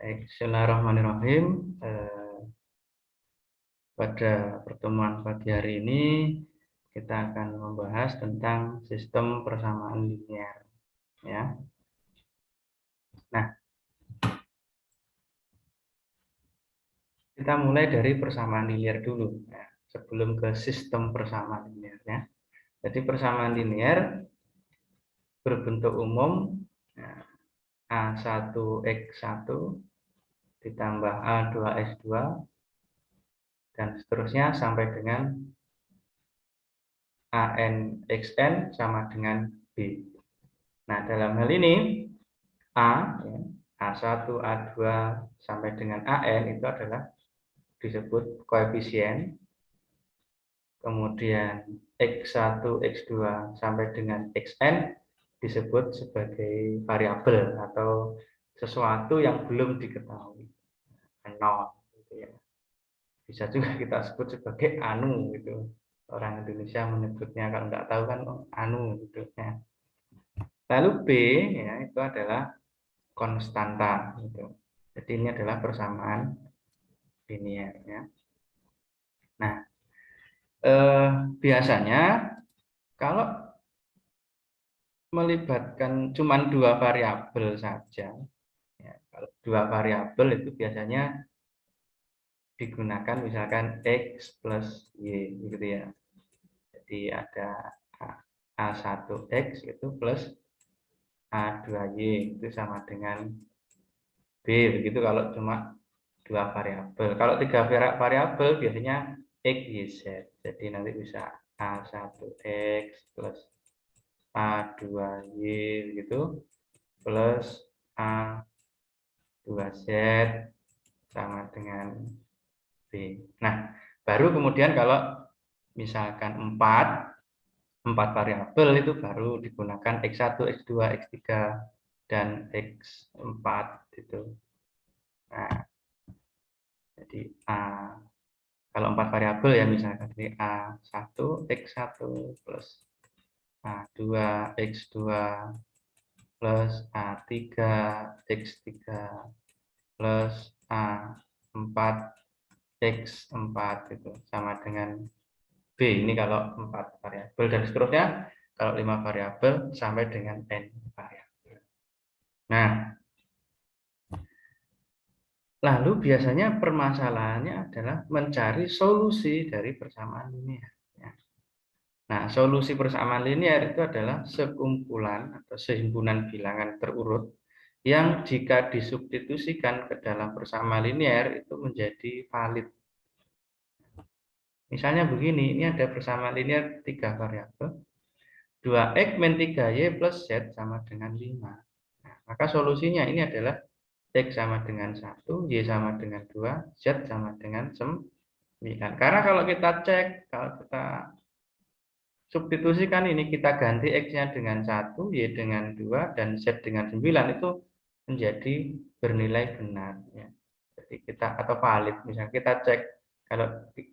Bismillahirrahmanirrahim. Pada pertemuan pagi hari ini kita akan membahas tentang sistem persamaan linear. Ya. Nah, kita mulai dari persamaan linear dulu, ya, sebelum ke sistem persamaan linear. Ya. Jadi persamaan linear berbentuk umum, ya, A1x1 ditambah A2x2 dan seterusnya sampai dengan ANXN sama dengan B. Nah, dalam hal ini A, ya, A1, A2 sampai dengan AN itu adalah disebut koefisien. Kemudian X1, X2 sampai dengan XN disebut sebagai variabel atau sesuatu yang belum diketahui. Nol, gitu ya. Bisa juga kita sebut sebagai anu gitu. Orang Indonesia menyebutnya kalau nggak tahu kan anu gitu ya. Lalu B ya itu adalah konstanta gitu. Jadi ini adalah persamaan linear ya. Nah, biasanya kalau melibatkan cuma dua variabel saja, ya, kalau dua variabel itu biasanya digunakan misalkan X plus Y gitu ya. Jadi ada A1X itu plus A2Y itu sama dengan B, begitu kalau cuma dua variabel. Kalau tiga variabel biasanya X, Y, Z. Jadi nanti bisa A1X plus A2Y gitu plus A2Z sama dengan B. Nah, baru kemudian kalau misalkan 4 variabel itu baru digunakan X1, X2, X3 dan X4 gitu. Nah, jadi kalau 4 variabel ya misalkan jadi A1 X1 plus A2 X2 plus A3 X3 plus A4 X4 itu sama dengan B. Ini kalau 4 variabel dan seterusnya kalau 5 variabel sampai dengan N variabel. Nah, lalu biasanya permasalahannya adalah mencari solusi dari persamaan linear. Nah, solusi persamaan linear itu adalah sekumpulan atau sehimpunan bilangan terurut yang jika disubstitusikan ke dalam persamaan linear itu menjadi valid. Misalnya begini, ini ada persamaan linear 3 variabel. 2x min 3y plus z sama dengan 5. Nah, maka solusinya ini adalah X sama dengan 1, Y sama dengan 2, Z sama dengan 9. Karena kalau kita cek, kalau kita substitusikan ini, kita ganti X-nya dengan 1, Y dengan 2, dan Z dengan 9, itu menjadi bernilai benar. Ya. Jadi kita, atau valid, misalnya kita cek, kalau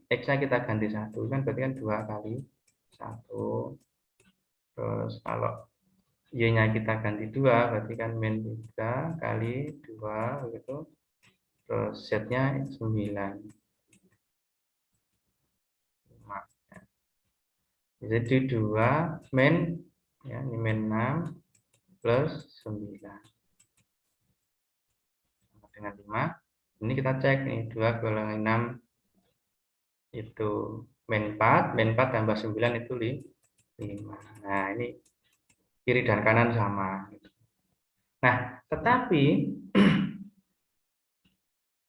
X-nya kita ganti 1, kan berarti kan 2 kali 1. Terus kalau Y-nya kita ganti 2, berarti kan min 3 kali 2, begitu. Terus Z-nya 9. Jadi 2 min, ya, ini min 6 plus 9. Sama dengan 5. Ini kita cek nih, 2 kurangi 6 itu min 4. Min 4 tambah 9 itu 5. Nah, ini kiri dan kanan sama. Nah, tetapi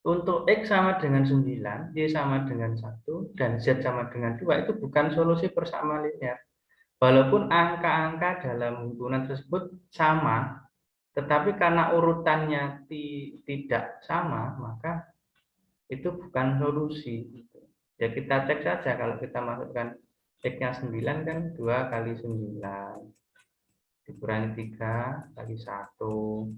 untuk X sama dengan 9, Y sama dengan 1, dan Z sama dengan 2 itu bukan solusi persamaan linear. Walaupun angka-angka dalam himpunan tersebut sama, tetapi karena urutannya tidak sama, maka itu bukan solusi. Ya kita cek saja, kalau kita masukkan X-nya 9 kan 2 kali 9, dikurangi 3 kali 1,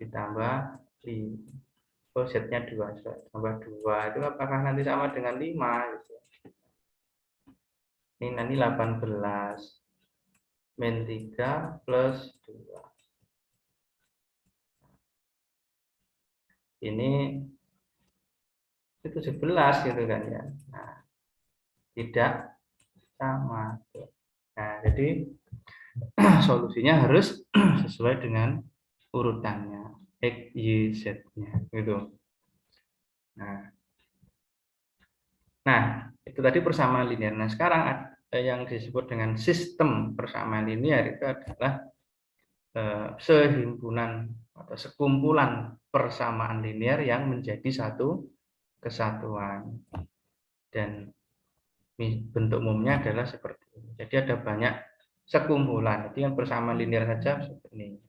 ditambah 5. Oh, Z-nya 2, tambah 2, itu apakah nanti sama dengan 5? Gitu. Ini nanti 18, min 3 plus 2. ini itu 17 gitu kan ya. Nah, tidak sama. Nah, jadi solusinya harus sesuai dengan urutannya, X, Y, Z-nya gitu. Nah, itu tadi persamaan linear. Nah, sekarang yang disebut dengan sistem persamaan linear itu adalah sehimpunan atau sekumpulan persamaan linear yang menjadi satu kesatuan. Dan bentuk umumnya adalah seperti ini. Jadi ada banyak sekumpulan. Jadi yang persamaan linear saja seperti ini.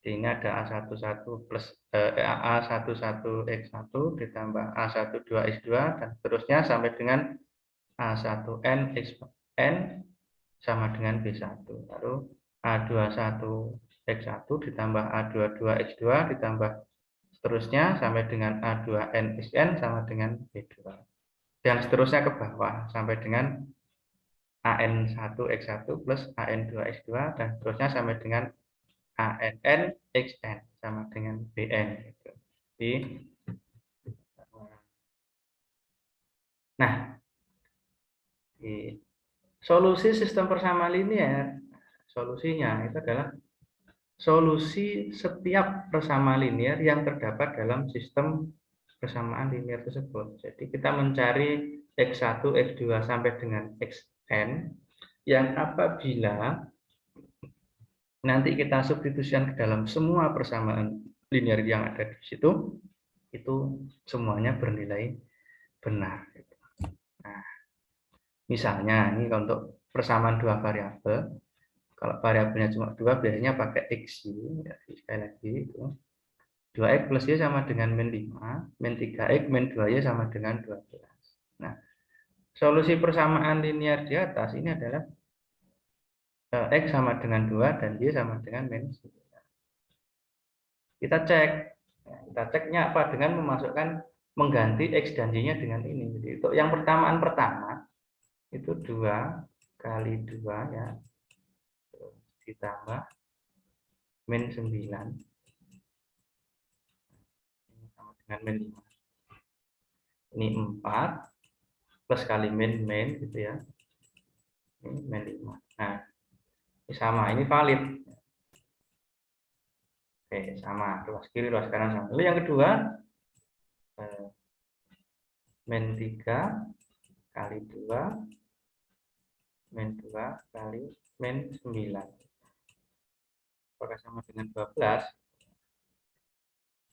Jadi ini ada A11 plus A11X1 ditambah A12X2 dan seterusnya sampai dengan A1N XN sama dengan B1. Lalu A21X1 ditambah A22X2 ditambah seterusnya sampai dengan A2N XN sama dengan B2. Dan seterusnya ke bawah sampai dengan AN1X1 plus AN2X2 dan seterusnya sampai dengan ANN XN sama dengan BN gitu. Nah, di solusi sistem persamaan linear, solusinya itu adalah solusi setiap persamaan linear yang terdapat dalam sistem persamaan linear tersebut. Jadi kita mencari X1, X2 sampai dengan Xn yang apabila nanti kita substitusikan ke dalam semua persamaan linear yang ada di situ, itu semuanya bernilai benar. Nah, misalnya ini untuk persamaan dua variabel, kalau variabelnya cuma dua, biasanya pakai X, ya, sekali lagi itu 2X plus Y sama dengan min 5, min 3X, min 2Y sama dengan 12. Nah, solusi persamaan linear di atas ini adalah X sama dengan 2 dan Y sama dengan min 9. Kita cek. Ya, kita ceknya apa? Dengan memasukkan, mengganti X dan Y-nya dengan ini. Jadi untuk yang persamaan pertama, itu 2 kali 2 ya, ditambah min 9 sama dengan min 5. Ini 4 plus kali min gitu ya. Ini min 5. Nah, ini sama, ini valid. Oke, sama. Luas kiri, luas kanan sama. Lalu yang kedua, min 3 kali 2 min 2 kali min 9. Apakah sama dengan 12?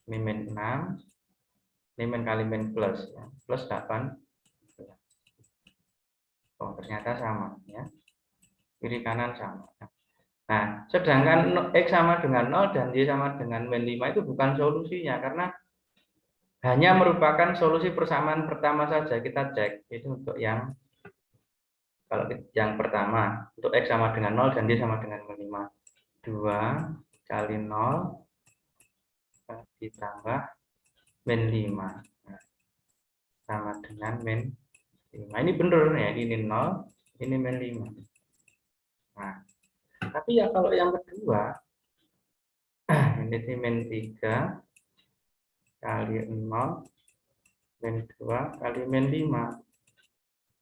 Ini min 6. Ini min kali min plus. Ya. Plus 8. Oh, ternyata sama. Ya. Kiri kanan sama. Nah, sedangkan X sama dengan 0 dan Y sama dengan min 5 itu bukan solusinya. Karena hanya merupakan solusi persamaan pertama saja. Kita cek. Itu untuk yang, kalau yang pertama. Untuk X sama dengan 0 dan Y sama dengan min 5. 2 kali 0 ditambah min 5. Nah, sama dengan min 5. Ini benar ya, ini 0, ini min 5. Nah, tapi ya kalau yang kedua, ini min 3 kali 0 min 2 kali min 5.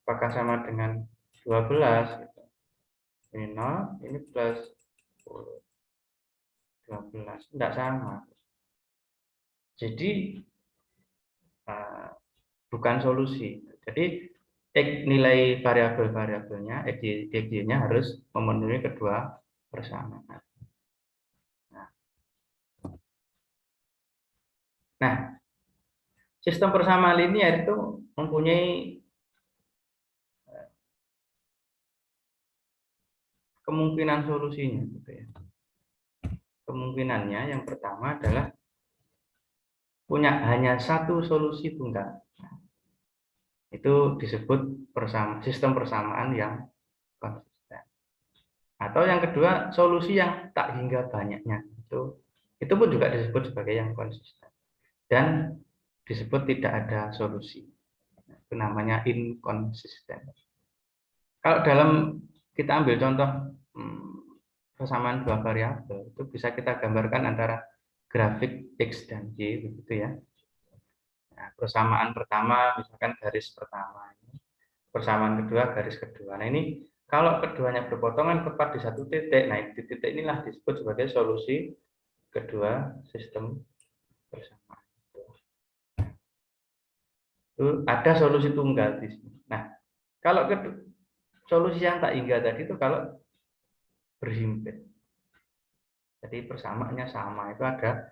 Apakah sama dengan 12? Ini 0, ini plus 12. Tidak sama. Jadi, bukan solusi. Jadi, nilai variabel-variabelnya, X-nya harus memenuhi kedua persamaan. Nah, sistem persamaan linear itu mempunyai kemungkinan solusinya, gitu ya. Kemungkinannya yang pertama adalah punya hanya satu solusi tunggal. Itu disebut sistem persamaan yang konsisten. Atau yang kedua, solusi yang tak hingga banyaknya. Itu pun juga disebut sebagai yang konsisten. Dan disebut tidak ada solusi. Itu namanya inkonsisten. Kalau dalam kita ambil contoh persamaan dua variabel, itu bisa kita gambarkan antara grafik X dan Y begitu ya. Nah, persamaan pertama misalkan garis pertama ini, persamaan kedua garis kedua. Nah ini kalau keduanya berpotongan tepat di satu titik, nah di titik inilah disebut sebagai solusi kedua sistem persamaan. Itu ada solusi tunggal di sini. Nah, kalau solusi yang tak hingga tadi itu kalau berhimpit. Jadi persamaannya sama, itu ada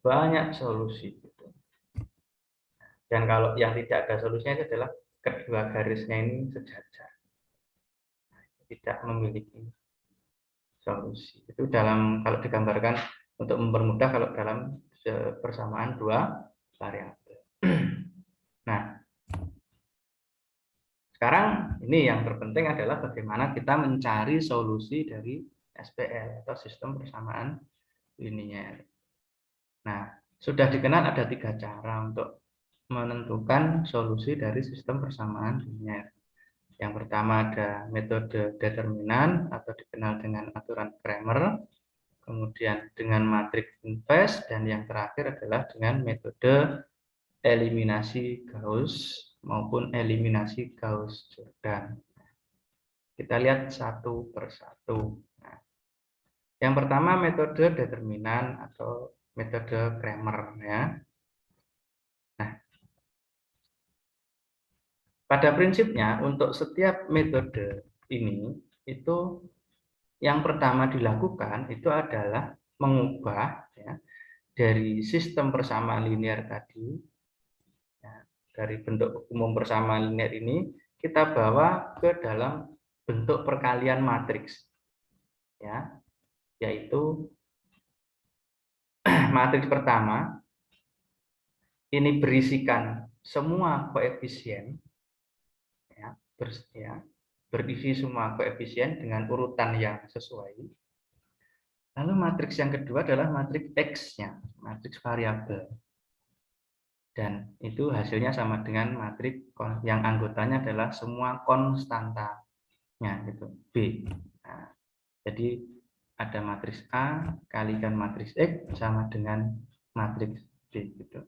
banyak solusi. Dan kalau yang tidak ada solusinya itu adalah kedua garisnya ini sejajar. Tidak memiliki solusi. Itu dalam, kalau digambarkan untuk mempermudah kalau dalam persamaan dua variabel. Nah, sekarang ini yang terpenting adalah bagaimana kita mencari solusi dari SPL atau sistem persamaan linier. Nah, sudah dikenal ada 3 cara untuk menentukan solusi dari sistem persamaan linier. Yang pertama ada metode determinan atau dikenal dengan aturan Cramer, kemudian dengan matriks inverse, dan yang terakhir adalah dengan metode eliminasi Gauss maupun eliminasi Gauss-Jordan. Kita lihat satu persatu. Nah, yang pertama metode determinan atau metode Cramer ya. Nah, pada prinsipnya untuk setiap metode ini itu yang pertama dilakukan itu adalah mengubah ya, dari sistem persamaan linear tadi ya, dari bentuk umum persamaan linear ini kita bawa ke dalam bentuk perkalian matriks ya, yaitu matriks pertama ini berisikan semua koefisien ya, berisi semua koefisien dengan urutan yang sesuai. Lalu matriks yang kedua adalah matriks X-nya, matriks variabel. Dan itu hasilnya sama dengan matriks yang anggotanya adalah semua konstantanya, gitu, B. Nah, jadi ada matriks A kalikan matriks X sama dengan matriks B. Gitu.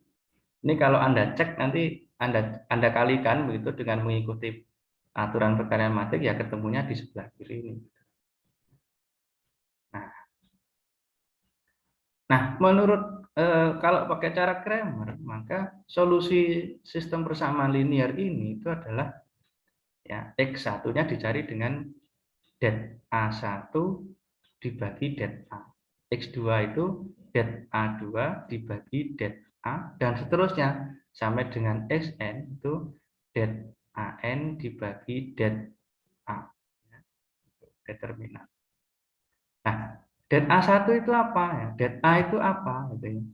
Ini kalau Anda cek nanti Anda kalikan begitu dengan mengikuti aturan perkalian matriks ya ketemunya di sebelah kiri ini. Nah, menurut kalau pakai cara Cramer, maka solusi sistem persamaan linear ini itu adalah ya X1-nya dicari dengan det A1 dibagi det A. X2 itu det A2 dibagi det A dan seterusnya sampai dengan Xn itu det AN dibagi det A. Determinan. Nah, det A1 itu apa ya? Det A itu apa gitu.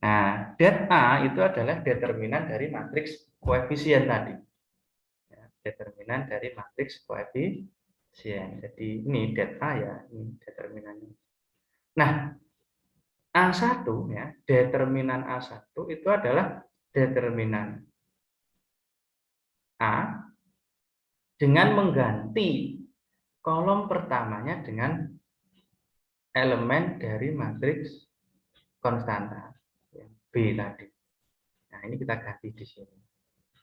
Nah, det A itu adalah determinan dari matriks koefisien tadi. Ya, determinan dari matriks koefisien. Jadi ini det A ya, ini determinannya. Nah, A1 ya, determinan A1 itu adalah determinan A dengan mengganti kolom pertamanya dengan elemen dari matriks konstanta B tadi. Nah, ini kita ganti di sini.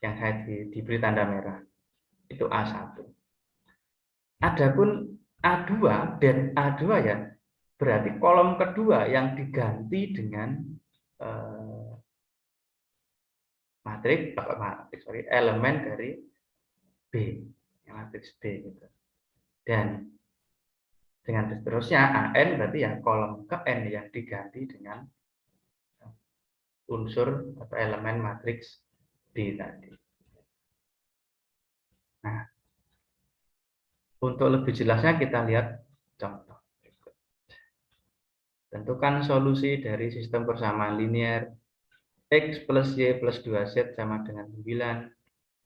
Yang saya diberi tanda merah. Itu A1. Adapun A2 dan A2 ya, berarti kolom kedua yang diganti dengan elemen dari B, matriks B gitu. Dan dengan seterusnya AN berarti ya kolom ke N yang diganti dengan unsur atau elemen matriks B tadi. Nah, untuk lebih jelasnya kita lihat contoh. Tentukan solusi dari sistem persamaan linear X plus Y plus 2Z sama dengan 9,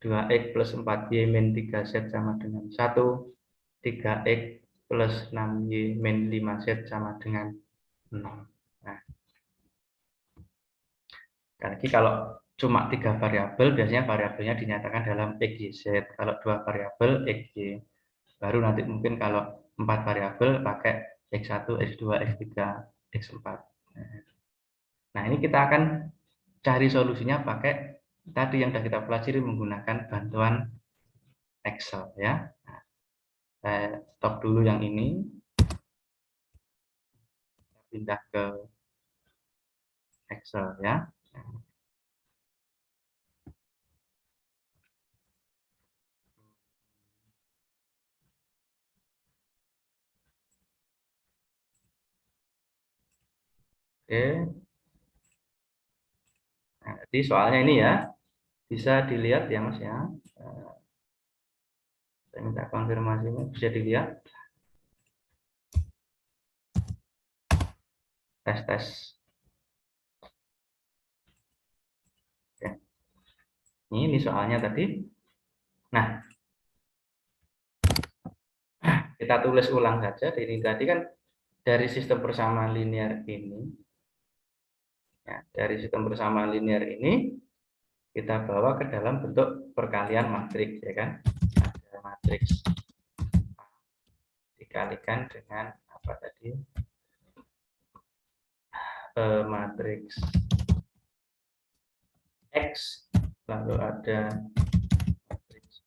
2X plus 4Y min 3Z sama dengan 1, 3X plus 6Y min 5Z sama dengan 0. Nah, lagi kalau cuma 3 variabel, biasanya variabelnya dinyatakan dalam X, Y, Z. Kalau 2 variabel, X, Y. Baru nanti mungkin kalau 4 variabel pakai X1, X2, X3, X4. Nah, Nah, ini kita akan cari solusinya pakai tadi yang sudah kita pelajari menggunakan bantuan Excel ya. Nah, saya stop dulu yang ini. Pindah ke Excel ya. Oke. Nah, jadi soalnya ini ya bisa dilihat ya Mas ya. Saya minta konfirmasinya, bisa dilihat. Tes. Oke. Ini soalnya tadi. Nah, kita tulis ulang saja. Ini tadi kan dari sistem persamaan linear ini. Ya, dari sistem persamaan linear ini kita bawa ke dalam bentuk perkalian matriks ya kan. Ada matriks dikalikan dengan apa tadi? Matriks X, lalu ada matriks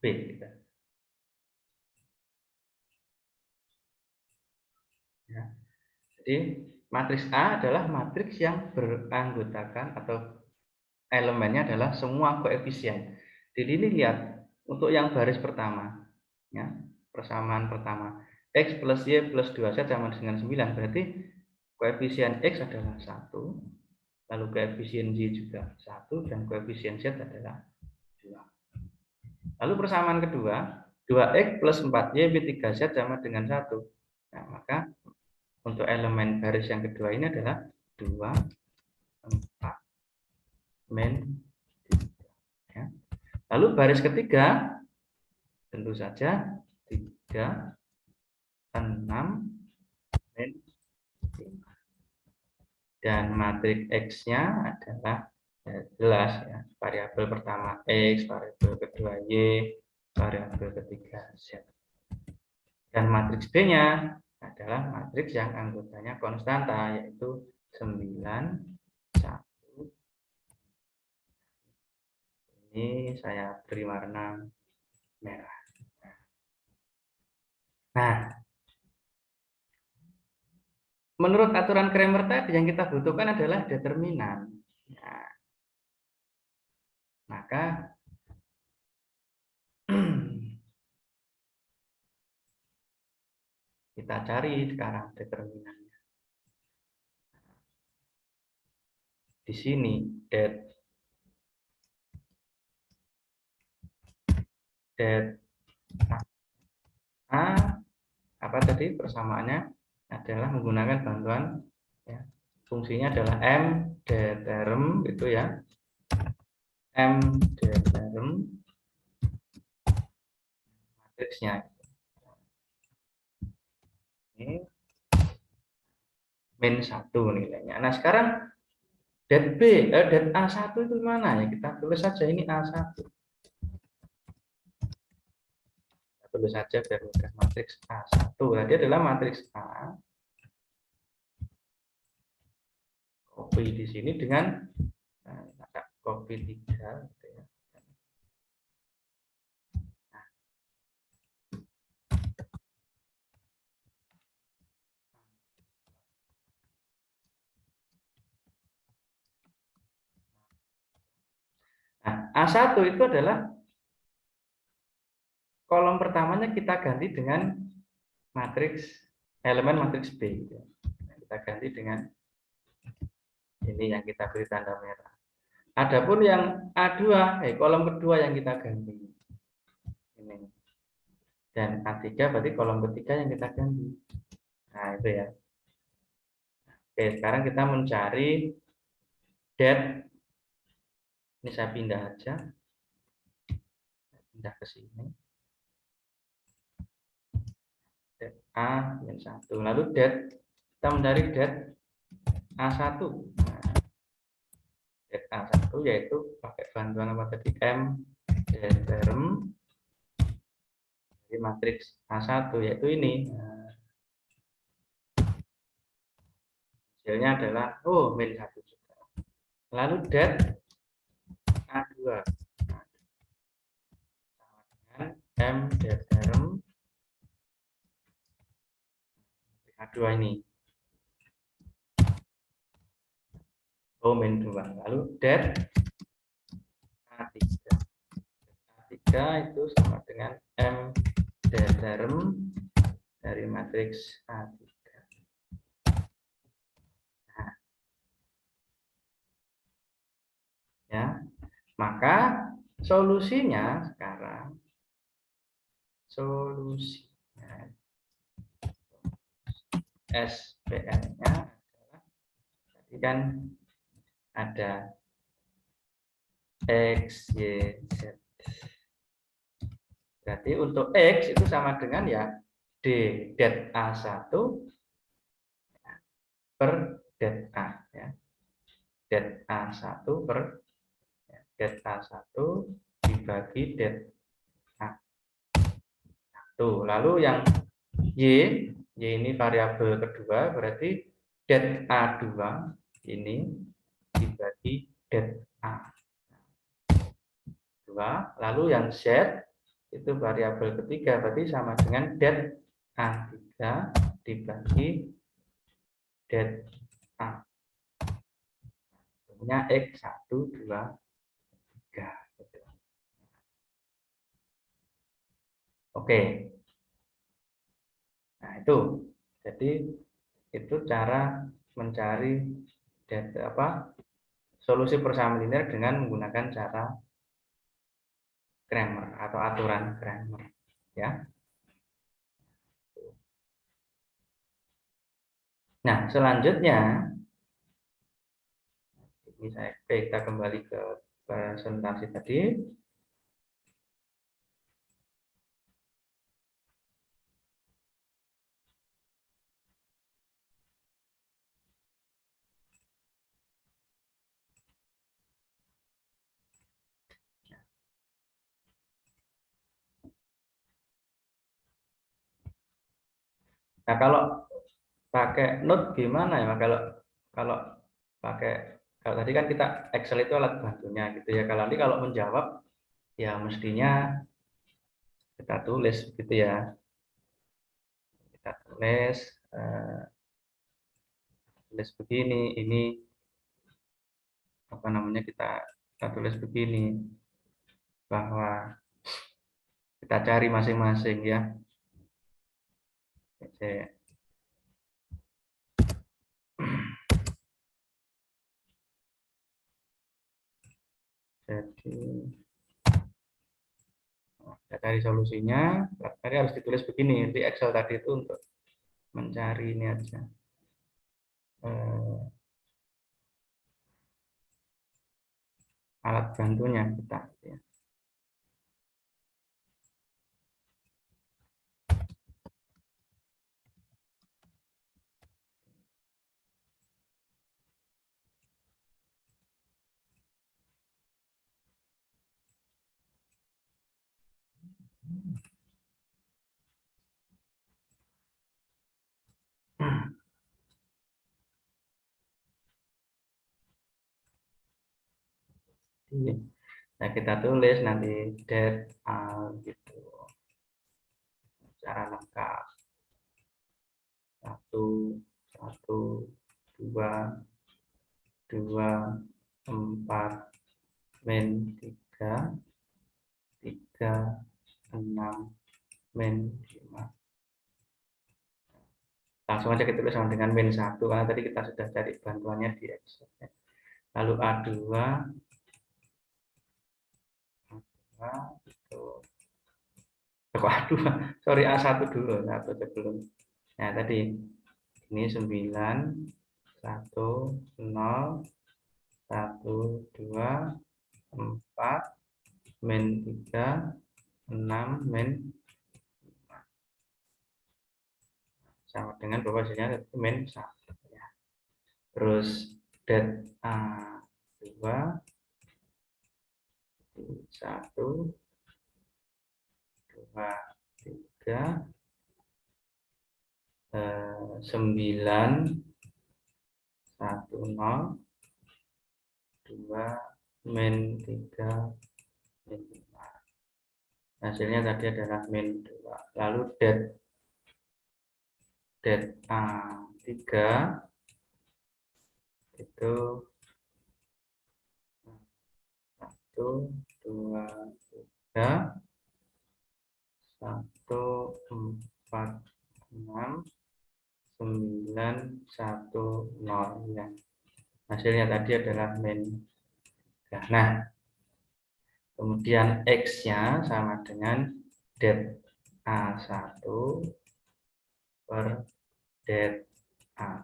B. Ya. Jadi matriks A adalah matriks yang beranggotakan atau elemennya adalah semua koefisien. Jadi ini lihat untuk yang baris pertama, ya persamaan pertama X plus Y plus 2Z sama dengan 9, berarti koefisien X adalah 1, lalu koefisien Y juga 1, dan koefisien Z adalah 2. Lalu persamaan kedua, 2X plus 4Y lebih 3Z sama dengan 1. Nah, maka untuk elemen baris yang kedua ini adalah 2, 4, min 3. Ya. Lalu baris ketiga, tentu saja 3, 6, min 5. Dan matriks X-nya adalah jelas ya, variabel pertama X, variabel kedua Y, variabel ketiga Z. Dan matriks B-nya adalah matriks yang anggotanya konstanta, yaitu 9, 1. Ini saya beri warna merah. Nah, menurut aturan Cramer tadi yang kita butuhkan adalah determinan. Nah, maka kita cari sekarang determinannya. Di sini det A apa tadi persamaannya adalah menggunakan bantuan ya, fungsinya adalah M determ itu ya, M determ matriksnya ini min 1 nilainya. Nah sekarang det A1 itu mana ya, kita tulis saja ini A1. Kita tulis saja biar mudah, matriks A1 tadi adalah matriks A, copy di sini dengan copy 3 gitu ya. Nah, A1 itu adalah kolom pertamanya kita ganti dengan matriks elemen matriks B. Kita ganti dengan ini yang kita beri tanda merah. Adapun yang A2, kolom kedua yang kita ganti. Ini. Dan A3 berarti kolom ketiga yang kita ganti. Nah, itu ya. Oke, sekarang kita mencari det. Ini saya pindah aja. Pindah ke sini. Det A min 1. Lalu det, kita mencari det A1. Nah, det A1 yaitu pakai bantuan apa tadi? M determ dari matriks A1 yaitu ini. Nah, hasilnya adalah min 1 juga. Lalu det A2 sama dengan M det term A2 ini. Min 2. Lalu det A3. A3 itu sama dengan M det term dari matriks A3. Nah, ya. Maka solusinya sekarang SPR-nya adalah tadi kan ada X, Y, Z. Berarti untuk X itu sama dengan ya D det A1 per det A. Ya. Det A1 per det A1 dibagi det A1. Lalu yang Y ini variabel kedua, berarti det A2 ini dibagi det A2. Lalu yang Z itu variabel ketiga, berarti sama dengan det A3 dibagi det A. Tentunya X 1, 2, 3. Oke. Nah, itu. Jadi itu cara mencari solusi persamaan linear dengan menggunakan cara Cramer atau aturan Cramer, ya. Nah, selanjutnya ini kita kembali ke presentasi tadi. Nah, kalau pakai note gimana ya? Kalau kalau tadi kan kita Excel itu alat bantunya gitu ya. Kalau nanti kalau menjawab ya mestinya kita tulis gitu ya. Kita tulis begini, ini apa namanya, kita tulis begini bahwa kita cari masing-masing ya. Jadi kita cari solusinya, tadi harus ditulis begini di Excel tadi itu untuk mencari ini aja. Alat bantunya kita ya. Nah, kita tulis nanti det A gitu secara lengkap. 1, 1, 2, 2, 4, min 3, 3, 6, min 5. Langsung aja kita tulis sama dengan min 1 karena tadi kita sudah cari bantuannya di Excel. Lalu A2 itu A2, sorry A1 dulu, satu sebelum. Nah, tadi ini 9, 1, 0, 1, 2, 4, min 3, 6, min 5. Sama dengan bahwa hasilnya itu min 1 ya. Terus det A2 1, 2, 3, 9, 1 0 2 min 3 min 5. Hasilnya tadi adalah min 2. Lalu det A3 itu 1 2 3 1 4 6 9 1 0 ya. Hasilnya tadi adalah min 3. Nah, kemudian X-nya sama dengan det A1 per det A.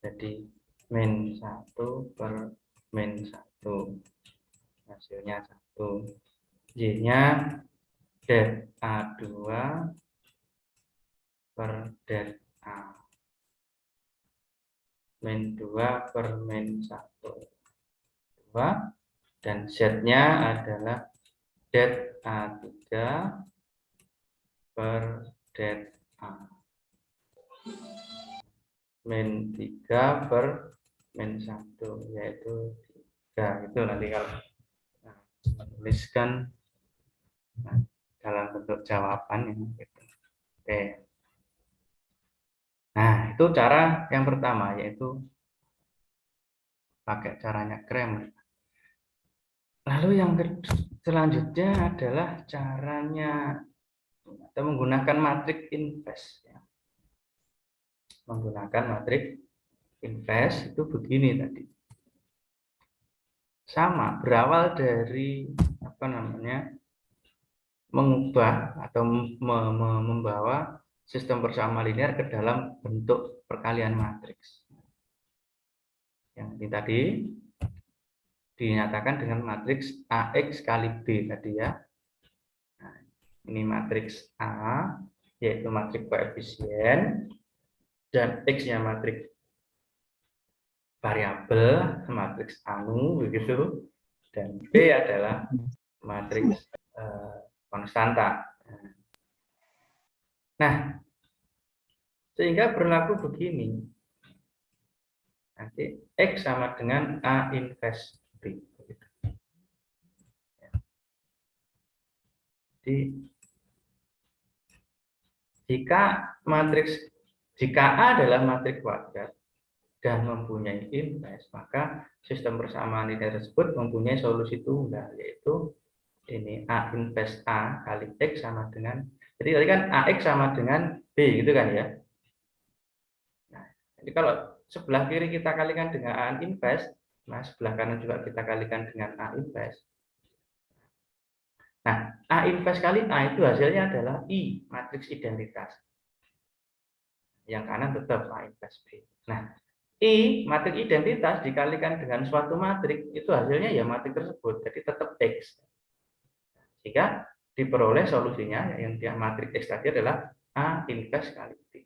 Jadi min 1 per min 1. Hasilnya 1. Y-nya det A2 per det A. Min 2 per min 1. 2. Dan Z-nya adalah det A3 per det A. Min 3 per min 1, yaitu 3. Itu nanti kalau menuliskan dalam bentuk jawaban gitu. Oke. Nah, itu cara yang pertama, yaitu pakai caranya Cramer. Lalu yang selanjutnya adalah caranya atau menggunakan matriks inverse. Ya. Menggunakan matriks inverse itu begini tadi. Sama, berawal dari apa namanya, mengubah atau membawa sistem persamaan linear ke dalam bentuk perkalian matriks. Yang ini tadi dinyatakan dengan matriks AX kali B tadi ya. Nah, ini matriks A, yaitu matriks koefisien, dan X-nya matriks variabel, matriks anu begitu, dan B adalah matriks konstanta. Nah, sehingga berlaku begini. Nanti X sama dengan A inverse B. Jadi, jika A adalah matriks kuadrat dan mempunyai inverse, maka sistem persamaan linear tersebut mempunyai solusi tunggal, yaitu ini A inverse A kali X sama dengan, jadi tadi kan AX sama dengan B gitu kan ya. Nah, jadi kalau sebelah kiri kita kalikan dengan A inverse, nah sebelah kanan juga kita kalikan dengan A inverse. Nah, A inverse kali A itu hasilnya adalah I, matriks identitas. Yang kanan tetap A inverse B. Nah, I, matriks identitas dikalikan dengan suatu matriks, itu hasilnya ya matriks tersebut, jadi tetap X. Sehingga diperoleh solusinya, yang matriks X tadi adalah A inverse kali B.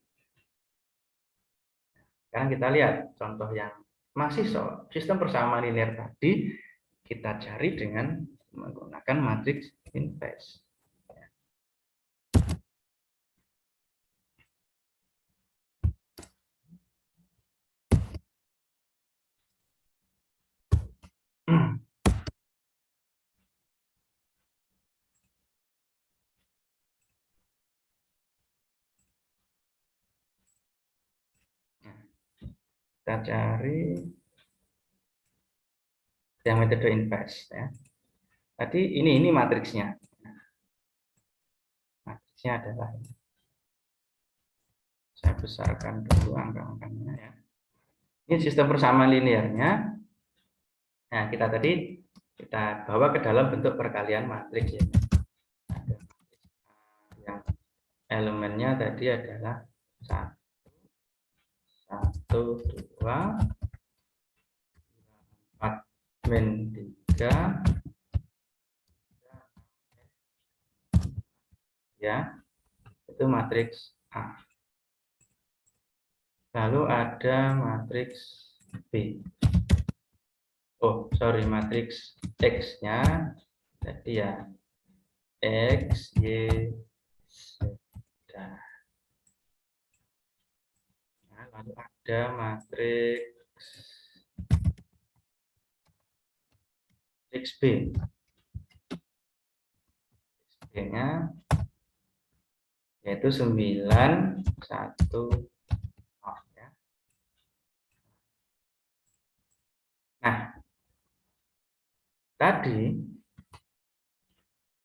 Sekarang kita lihat contoh yang masih soal sistem persamaan linear tadi, kita cari dengan menggunakan matriks inverse. Kita cari yang metode inverse ya. Tadi ini matriksnya. Matriksnya adalah ini. Saya besarkan dulu angka-angkanya ya. Ini sistem persamaan linearnya. Nah, kita bawa ke dalam bentuk perkalian matriks ya. Ada yang elemennya tadi adalah 1 2 4 min 3 ya, itu matriks A. Lalu ada matriks B. Oh, sorry, matriks X-nya tadi ya X, Y, Z. Nah, lalu ada matriks B. B-nya yaitu 9, 1, 0 ya. Nah, tadi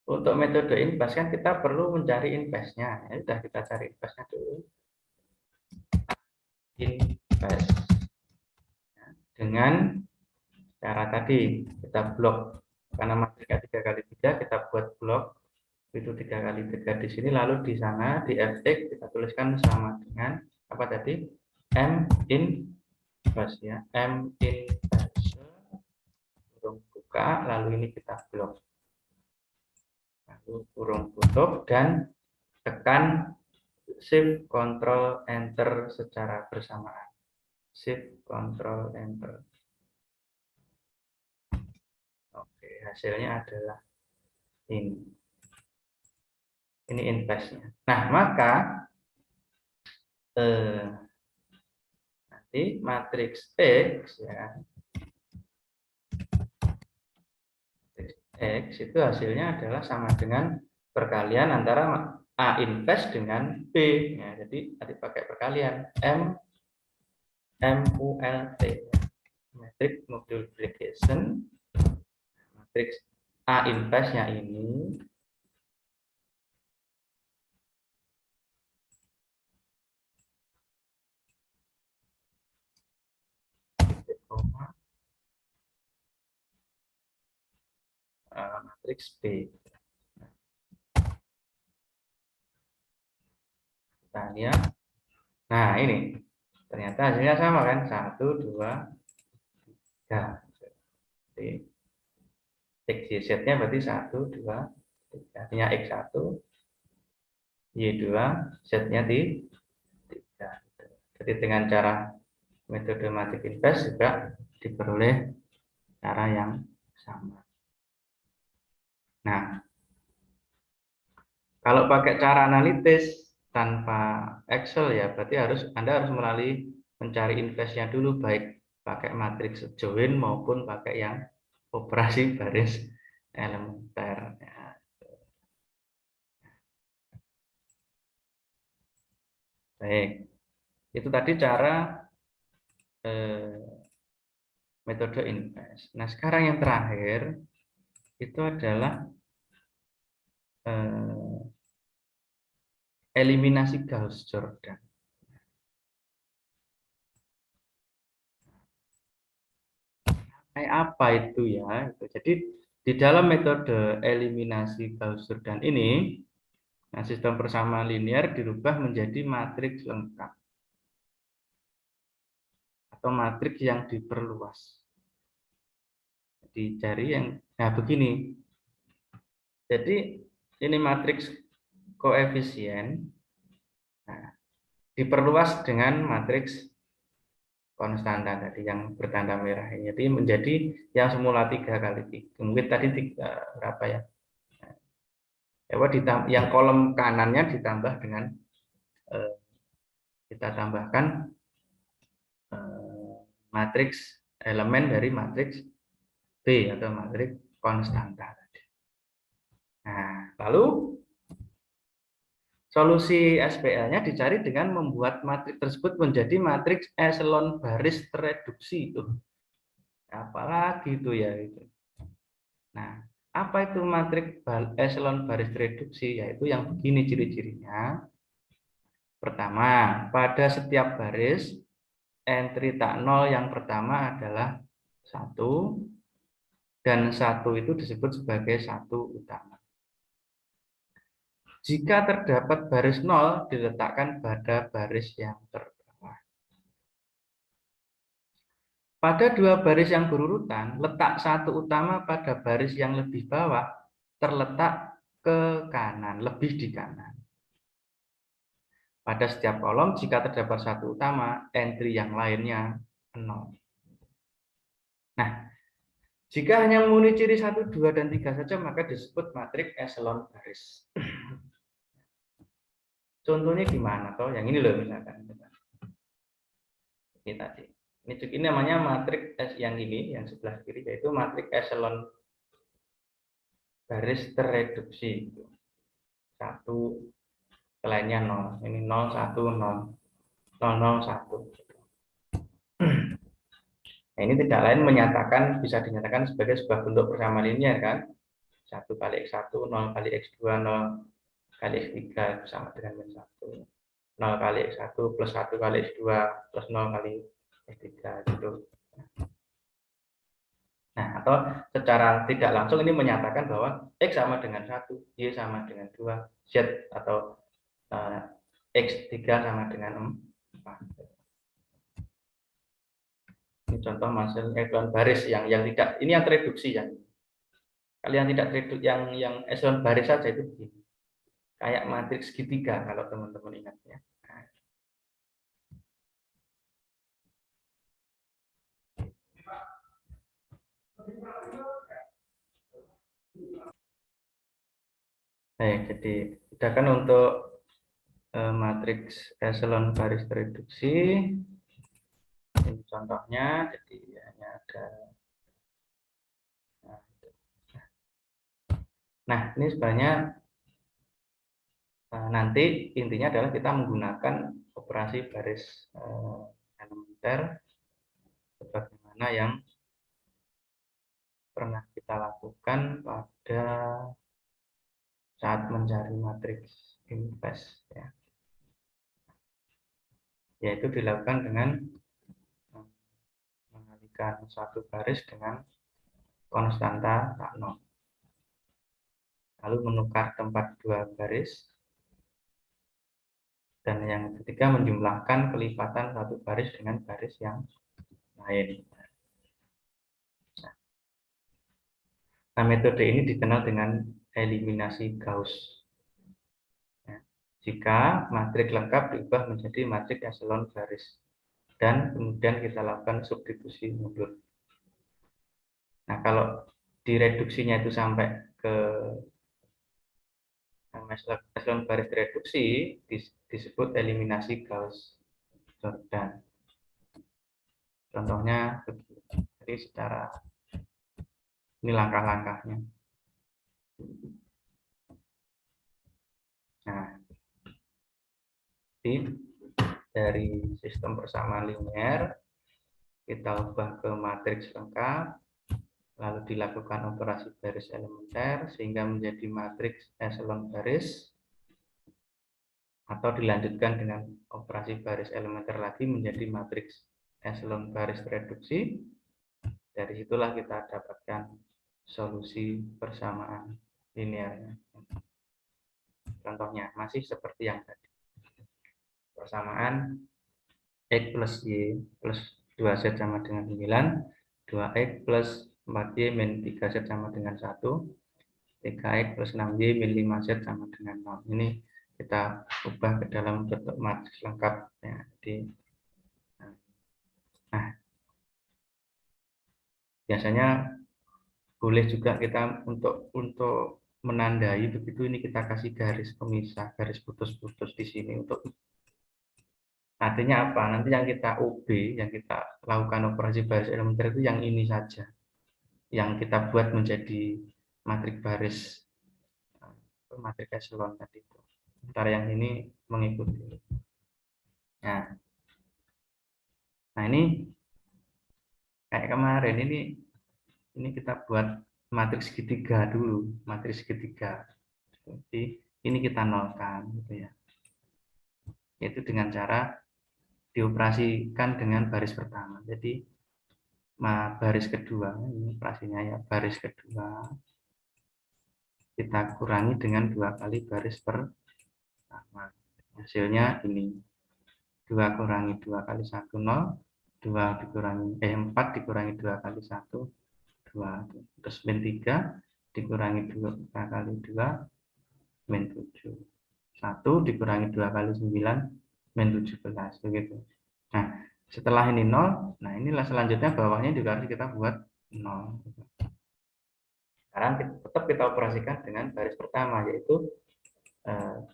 untuk metode invest kan kita perlu mencari investnya. Ya sudah, kita cari investnya dulu. Invest ya, dengan cara tadi kita blok, karena matriknya 3x3 kita buat blok itu 3x3 di sini, lalu di sana di fx kita tuliskan sama dengan apa tadi, m invest ya, m invest kurung buka, lalu ini kita blok, lalu kurung tutup, dan tekan shift control enter secara bersamaan, shift control enter. Oke, hasilnya adalah ini investnya. Nah, maka nanti matriks X ya, matriks X itu hasilnya adalah sama dengan perkalian antara A invest dengan B ya, jadi tadi pakai perkalian MULT matriks multiplication, matriks A investnya ini matriks B. Kita lihat. Nah, ini ternyata hasilnya sama kan, 1, 2, 3. Jadi XYZ-nya berarti 1, 2, 3. Artinya X1, Y2, Z-nya di 3. Jadi dengan cara metode matrik invest juga diperoleh cara yang sama. Nah, kalau pakai cara analitis tanpa Excel ya berarti Anda harus melalui mencari investnya dulu, baik pakai matriks join maupun pakai yang operasi baris elementer. Baik, itu tadi cara metode invest. Nah, sekarang yang terakhir itu adalah eliminasi Gauss-Jordan. Kayak apa itu ya? Jadi di dalam metode eliminasi Gauss-Jordan ini, nah, sistem persamaan linear dirubah menjadi matriks lengkap atau matriks yang diperluas. Jadi cari yang, nah begini. Jadi ini matriks koefisien, nah, diperluas dengan matriks konstanta tadi yang bertanda merah ini. Jadi menjadi yang semula 3x3. Mungkin tadi berapa ya? Yang kolom kanannya ditambah dengan kita tambahkan matriks elemen dari matriks B atau matriks konstanta. Nah, lalu solusi SPL-nya dicari dengan membuat matriks tersebut menjadi matriks eselon baris tereduksi itu. Apalagi itu ya itu. Nah, apa itu matriks eselon baris tereduksi? Yaitu yang begini ciri-cirinya. Pertama, pada setiap baris entry tak nol yang pertama adalah 1 dan 1 itu disebut sebagai 1 utama. Jika terdapat baris 0 diletakkan pada baris yang terbawah. Pada dua baris yang berurutan, letak 1 utama pada baris yang lebih bawah terletak ke kanan, lebih di kanan. Pada setiap kolom jika terdapat 1 utama, entry yang lainnya 0. Nah, jika hanya memenuhi ciri 1, 2, dan 3 saja, maka disebut matriks eselon baris. Contohnya gimana? Toh yang ini loh misalkan. Ini tadi. Ini namanya matriks yang ini, yang sebelah kiri, yaitu matriks echelon garis terreduksi. 1, lainnya 0. Ini 0, 1, 0, 0, 0, 1. Nah, ini tidak lain bisa dinyatakan sebagai sebuah bentuk persamaan linear kan. 1 kali X1, 0 kali X2, 0 kali X3 sama dengan min 1. 0 kali X1 plus 1 kali X2 plus 0 kali X3 gitu. Nah, atau secara tidak langsung ini menyatakan bahwa X sama dengan 1, Y sama dengan 2, Z atau X3 sama dengan 4. Ini contoh masuk echelon baris yang tidak, ini yang tereduksi ya. Kalau yang tidak tereduksi, yang echelon baris saja itu begini. Kayak matriks segitiga kalau teman-teman ingat ya. Baik, jadi kita kan untuk matriks echelon baris tereduksi. Ini contohnya, jadi hanya ada. Nah, ini sebenarnya nanti intinya adalah kita menggunakan operasi baris elementer sebagaimana yang pernah kita lakukan pada saat mencari matriks inverse ya. Yaitu dilakukan dengan mengalihkan satu baris dengan konstanta tak nol. Lalu menukar tempat dua baris. Dan yang ketiga menjumlahkan kelipatan satu baris dengan baris yang lain. Nah, metode ini dikenal dengan eliminasi Gauss. Ya. Jika matriks lengkap diubah menjadi matriks echelon baris dan kemudian kita lakukan substitusi mundur. Nah, kalau direduksinya itu sampai ke echelon baris reduksi disebut eliminasi Gauss-Jordan. Contohnya begini. Jadi secara ini langkah-langkahnya. Nah, dari sistem persamaan linear kita ubah ke matriks lengkap, lalu dilakukan operasi baris elementer sehingga menjadi matriks echelon baris, atau dilanjutkan dengan operasi baris elementer lagi menjadi matriks echelon baris reduksi. Dari situlah kita dapatkan solusi persamaan linearnya. Contohnya masih seperti yang tadi. Persamaan X plus Y plus 2Z sama dengan 9, 2X plus 4Y min 3Z sama dengan 1, 3X plus 6Y min 5Z sama dengan 0. Ini kita ubah ke dalam bentuk matriks lengkap. Ya, nah, biasanya boleh juga kita untuk menandai begitu, ini kita kasih garis pemisah, garis putus-putus di sini untuk artinya apa? Nanti yang kita OB, yang kita lakukan operasi baris elementer itu yang ini saja, yang kita buat menjadi matriks baris, matriks echelon tadi itu. Sementara yang ini mengikuti. Nah ini kayak kemarin ini kita buat matriks segitiga dulu, matriks segitiga. Jadi ini kita nolkan, gitu ya. Yaitu dengan cara dioperasikan dengan baris pertama. Jadi baris kedua, ini operasinya ya, baris kedua kita kurangi dengan 2 kali baris pertama. Hasilnya ini 2 kurangi 2 kali 1, 0, 2 dikurangi 4 dikurangi 2 kali 1, 2, terus min 3 dikurangi 2 kali 2, min 7, 1 dikurangi 2 kali 9, min 17, begitu. Nah, setelah ini 0, nah inilah selanjutnya bawahnya juga harus kita buat 0. Sekarang tetap kita operasikan dengan baris pertama, yaitu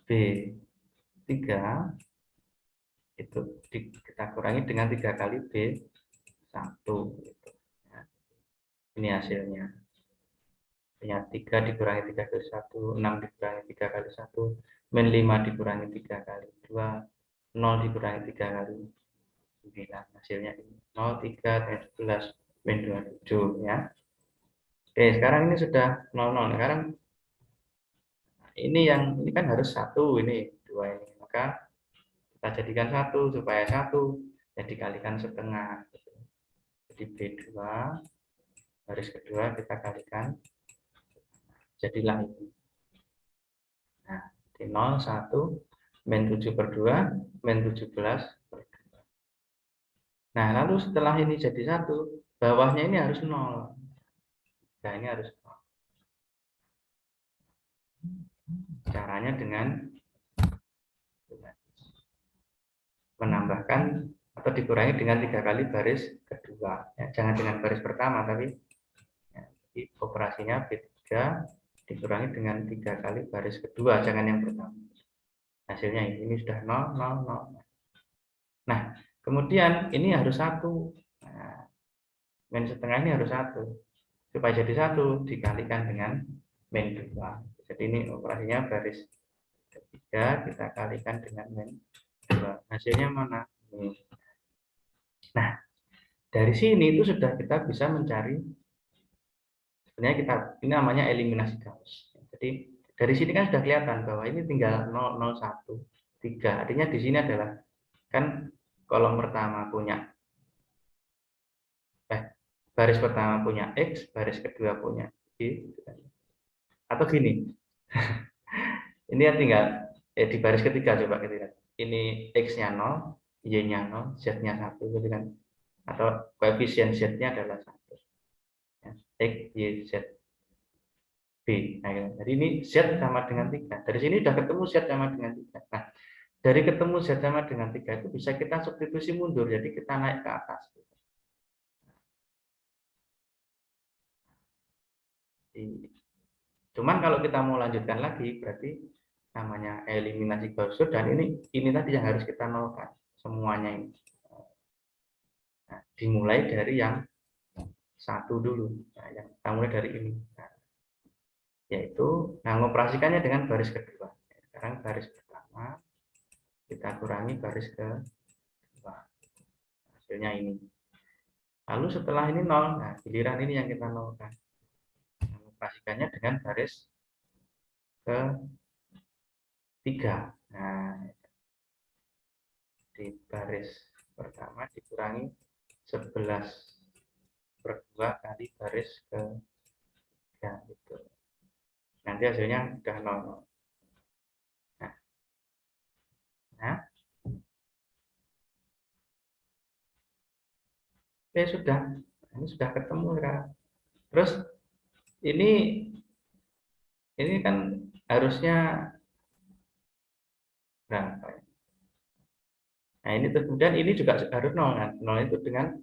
B3 itu kita kurangi dengan 3 kali B1 gitu. Ya, ini hasilnya. Ya, 3 dikurangi 3 kali 1, 6 dikurangi 3 kali 1, min 5 dikurangi 3 kali 2, 0 dikurangi 3 kali 9. Hasilnya ini 0, 3, 11, min 27 ya. Oke, sekarang ini sudah 00. Sekarang ini kan harus 1, ini 2 ini. Maka kita jadikan 1 supaya 1 ya dikalikan setengah. Jadi B2 baris kedua kita kalikan, jadilah ini. Nah, di 0, 1, min 7 per 2, min 17 per 2. Nah, lalu setelah ini jadi 1, bawahnya ini harus 0. Nah, ini harus 0. Caranya dengan menambahkan atau dikurangi dengan 3 kali baris kedua. Ya, jangan dengan baris pertama, tapi ya, operasinya B3 dikurangi dengan 3 kali baris kedua, jangan yang pertama. Hasilnya ini sudah 0, 0, 0. Nah, kemudian ini harus 1. Nah, min setengah ini harus 1. Supaya jadi 1 dikalikan dengan min 2. Jadi ini operasinya baris ketiga kita kalikan dengan min 2. Hasilnya mana? Ini. Nah, dari sini itu sudah kita bisa mencari, sebenarnya ini namanya eliminasi Gauss. Jadi dari sini kan sudah kelihatan bahwa ini tinggal 0, 0, 1, 3. Artinya di sini adalah kan kolom pertama punya baris pertama punya X, baris kedua punya Y. Atau gini. Ini ya tinggal di baris ketiga coba kita lihat. Ini X-nya 0, Y-nya 0, Z-nya 1 gitu kan. Atau koefisien Z-nya adalah 1. Ya, X, Y, Z, B. Nah, gitu. Jadi ini Z sama dengan 3. Dari sini sudah ketemu Z sama dengan 3. Nah, dari ketemu Z sama dengan 3 itu bisa kita substitusi mundur. Jadi kita naik ke atas. Cuman kalau kita mau lanjutkan lagi, berarti namanya eliminasi Gaussian, dan ini tadi yang harus kita nolkan semuanya ini. Nah, dimulai dari yang 1 dulu. Nah, yang kita mulai dari ini. Nah, yaitu mengoperasikannya dengan baris kedua. Sekarang baris pertama kita kurangi baris kedua. Hasilnya ini. Lalu setelah ini 0, nah giliran ini yang kita nolkan. Mengoperasikannya dengan baris ketiga. Nah, di baris pertama dikurangi 11 per 2 kali baris ke-3 gitu. Nanti hasilnya udah 0. Nah, oke sudah. Ini sudah ketemu ya. Terus ini kan harusnya berapa ya? Nah, ini kemudian ini juga harus 0 kan? 0 itu dengan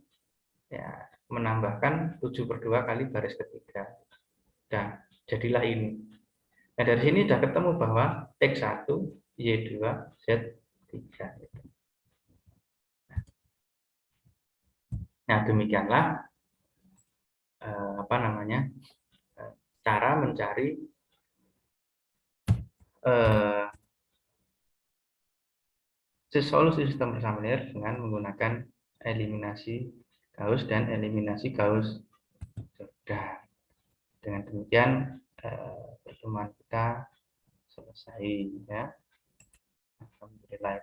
ya menambahkan 7 per 2 kali baris ketiga. Nah, jadilah ini. Nah, dari sini sudah ketemu bahwa X1, Y2, Z3. Nah, demikianlah cara mencari solusi sistem bersama linear dengan menggunakan eliminasi Gauss dan eliminasi Gauss. Sudah. Dengan demikian pertemuan kita selesai ya. Alhamdulillah.